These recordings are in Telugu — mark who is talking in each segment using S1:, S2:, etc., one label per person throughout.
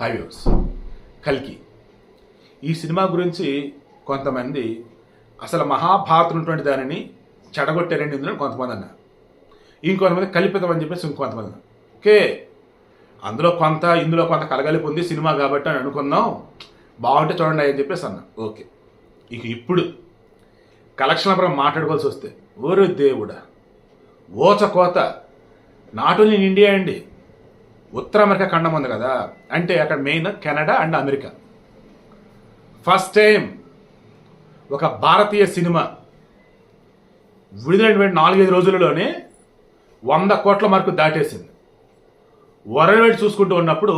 S1: హైవేస్ కల్కి. ఈ సినిమా గురించి కొంతమంది అసలు మహాభారతం ఉన్నటువంటి దానిని చెడగొట్టారండి ఇందులో కొంతమంది అన్నారు. ఇంకొంతమంది కల్పితం అని చెప్పేసి ఇంకొంతమంది అన్నారు. ఓకే, అందులో కొంత ఇందులో కొంత కలగలిపి ఉంది సినిమా కాబట్టి అని అనుకుందాం, బాగుంటే చూడండి అని చెప్పేసి అన్నా. ఓకే, ఇప్పుడు కలెక్షన్ల పరంగా మాట్లాడుకోవాల్సి వస్తే ఓరు దేవుడా, ఓచకోత. నాట్ ఓన్లీ ఇన్ ఇండియా అండి, ఉత్తర అమెరికా ఖండం ఉంది కదా, అంటే అక్కడ main Canada and America. First time ఒక భారతీయ సినిమా విడుదలైనటువంటి 4-5 రోజులలోనే 100 కోట్ల మార్కు దాటేసింది. వరల్డ్ వైడ్ చూసుకుంటూ ఉన్నప్పుడు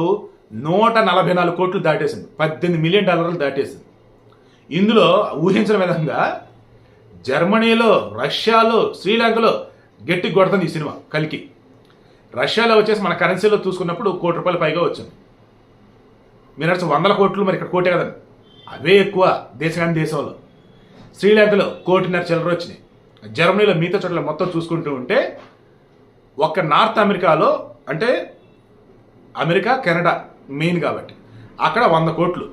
S1: 144 కోట్లు దాటేసింది, $18 మిలియన్ దాటేసింది. ఇందులో ఊహించిన విధంగా జర్మనీలో, రష్యాలో, శ్రీలంకలో గట్టి కొడుతుంది ఈ సినిమా కల్కి. రష్యాలో వచ్చేసి మన కరెన్సీలో చూసుకున్నప్పుడు ₹1 కోటి పైగా వచ్చింది. మీరు అడిచి 100 కోట్లు, మరి ఇక్కడ కోటే కదండి, అవే ఎక్కువ దేశాన్ని దేశంలో. శ్రీలంకలో 1.5 కోటి చిల్లర వచ్చినాయి. జర్మనీలో మిగతా చోట్ల మొత్తం చూసుకుంటూ ఉంటే ఒక్క నార్త్ అమెరికాలో, అంటే అమెరికా కెనడా మెయిన్ కాబట్టి అక్కడ 100 కోట్లు.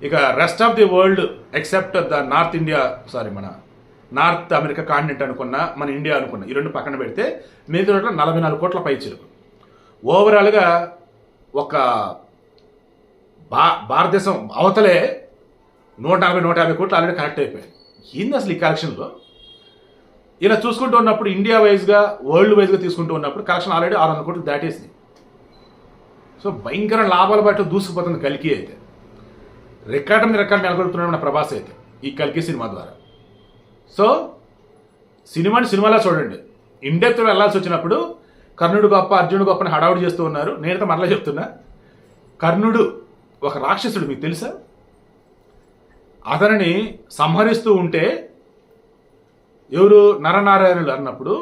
S1: ఇక rest of the world except the మన నార్త్ అమెరికా కాంటినెంట్ అనుకున్నా, మన ఇండియా అనుకున్నా, ఈ రెండు పక్కన పెడితే మిగతా చోట్ల 44 కోట్ల పై చిలుకు. ఓవరాల్గా ఒక భారతదేశం అవతలే 140-150 కోట్లు ఆల్రెడీ కలెక్ట్ అయిపోయాయి. ఏంది అసలు ఈ కలెక్షన్లో? ఇలా చూసుకుంటూ ఉన్నప్పుడు ఇండియా వైజ్గా, వరల్డ్ వైజ్గా తీసుకుంటూ ఉన్నప్పుడు కలెక్షన్ ఆల్రెడీ 600 కోట్లు దాటేసింది. సో భయంకర లాభాల బట్టి దూసుకుపోతుంది కల్కి. అయితే రికార్డు మీద రికార్డు నెలకొల్పుతున్నాడు మన ప్రభాస్ అయితే ఈ కల్కి సినిమా ద్వారా. సో సినిమాని సినిమాలా చూడండి. ఇండెప్త్లో వెళ్ళాల్సి వచ్చినప్పుడు కర్ణుడు గొప్ప, అర్జునుడు గొప్పని హడావుడి చేస్తూ ఉన్నారు. నేనైతే మరలా చెప్తున్నా, కర్ణుడు ఒక రాక్షసుడు, మీకు తెలుసా? అతనిని సంహరిస్తూ ఉంటే ఎవరు నరనారాయణులు అన్నప్పుడు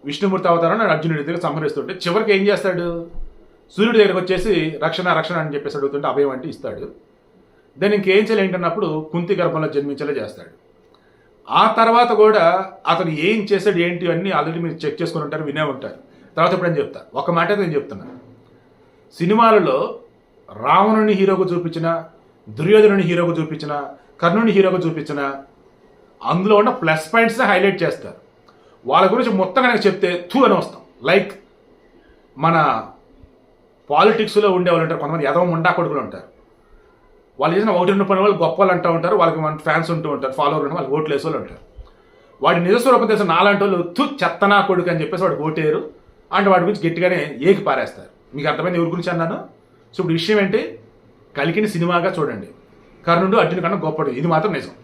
S1: విష్ణుమూర్తి అవతారం అర్జునుడి దగ్గర సంహరిస్తుంటే చివరికి ఏం చేస్తాడు? సూర్యుడి దగ్గరకు వచ్చేసి రక్షణ రక్షణ అని చెప్పేసి అడుగుతుంటే అభయం అంటే ఇస్తాడు. దాన్ని ఇంకేం చేయాలి ఏంటన్నప్పుడు కుంతి గర్భంలో జన్మించేలా చేస్తాడు. ఆ తర్వాత కూడా అతను ఏం చేశాడు ఏంటి అన్నీ ఆల్రెడీ మీరు చెక్ చేసుకుని ఉంటారు, వినే ఉంటారు. తర్వాత ఎప్పుడని చెప్తా. ఒక మాట అయితే నేను చెప్తున్నా, సినిమాలలో రావణుని హీరోగా చూపించిన, దుర్యోధనుని హీరోగా చూపించిన, కర్ణుని హీరోగా చూపించిన, అందులో ఉన్న ప్లస్ పాయింట్స్ని హైలైట్ చేస్తారు. వాళ్ళ గురించి మొత్తంగా నాకు చెప్తే థూ అని వస్తాం. లైక్ మన పాలిటిక్స్లో ఉండేవాళ్ళు ఉంటారు, కొంతమంది ఎదవ ముండా కొడుకులు ఉంటారు. వాళ్ళు చేసిన 1-2 పని వాళ్ళు గొప్ప వాళ్ళు అంటూ ఉంటారు, వాళ్ళకి మన ఫ్యాన్స్ ఉంటూ ఉంటారు, ఫాలోవర్ ఉంటారు, వాళ్ళకి ఓట్లు వేసే వాళ్ళు ఉంటారు. వాడి నిజస్వరూపం తెలిసిన నాలాంటి వాళ్ళు చెత్తనా కొడుకు అని చెప్పేసి వాడికి ఓటేరు అంటే వాడి గురించి గట్టిగానే ఏకి పారేస్తారు. మీకు అర్థమైంది ఎవరి గురించి అన్నాను? సో ఇప్పుడు విషయం ఏంటి? కల్కిని సినిమాగా చూడండి. కర్ణుడు అర్జునుడి కన్నా గొప్పడు, ఇది మాత్రం నిజం.